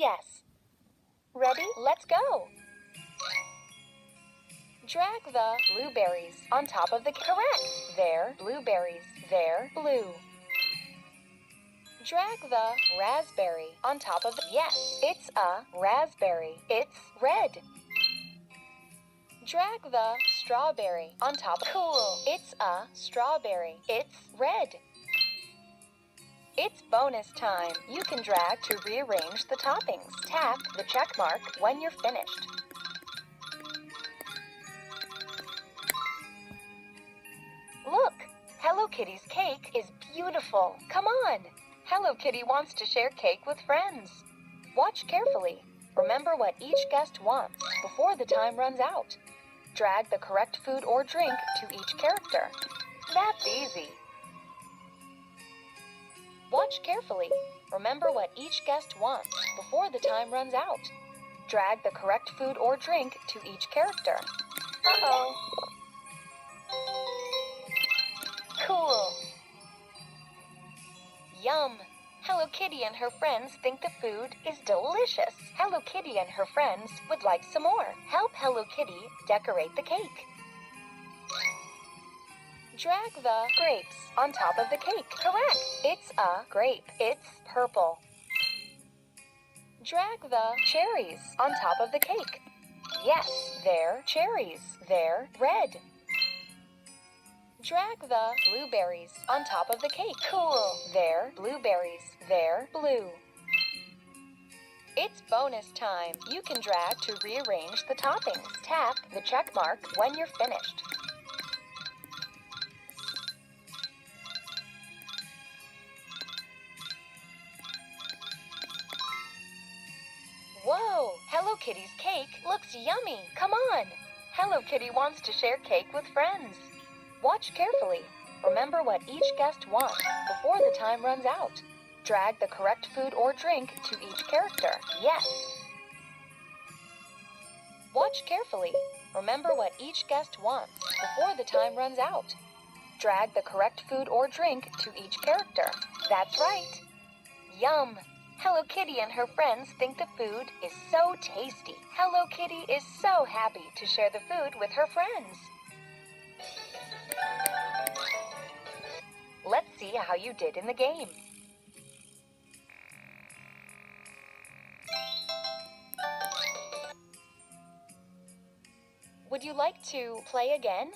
Yes. Ready? Let's go. Drag the blueberries on top of the correct. There, blueberries. There, blue. Drag the raspberry on top of the yes. It's a raspberry. It's red. Drag the strawberry on top. Cool. It's a strawberry. It's red. It's bonus time. You can drag to rearrange the toppings. Tap the check mark when you're finished. Look, Hello Kitty's cake is beautiful. Come on. Hello Kitty wants to share cake with friends. Watch carefully. Remember what each guest wants before the time runs out. Drag the correct food or drink to each character. That's easy. Watch carefully. Remember what each guest wants before the time runs out. Drag the correct food or drink to each character. Uh-oh. Cool. Yum. Hello Kitty and her friends think the food is delicious. Hello Kitty and her friends would like some more. Help Hello Kitty decorate the cake. Drag the grapes on top of the cake. Correct. It's a grape. It's purple. Drag the cherries on top of the cake. Yes, they're cherries. They're red. Drag the blueberries on top of the cake. Cool. They're blueberries. They're blue. It's bonus time. You can drag to rearrange the toppings. Tap the check mark when you're finished. Whoa! Hello Kitty's cake looks yummy. Come on! Hello Kitty wants to share cake with friends. Watch carefully. Remember what each guest wants before the time runs out. Drag the correct food or drink to each character. Yes. Watch carefully. Remember what each guest wants before the time runs out. Drag the correct food or drink to each character. That's right. Yum. Hello Kitty and her friends think the food is so tasty. Hello Kitty is so happy to share the food with her friends. Let's see how you did in the game. Would you like to play again?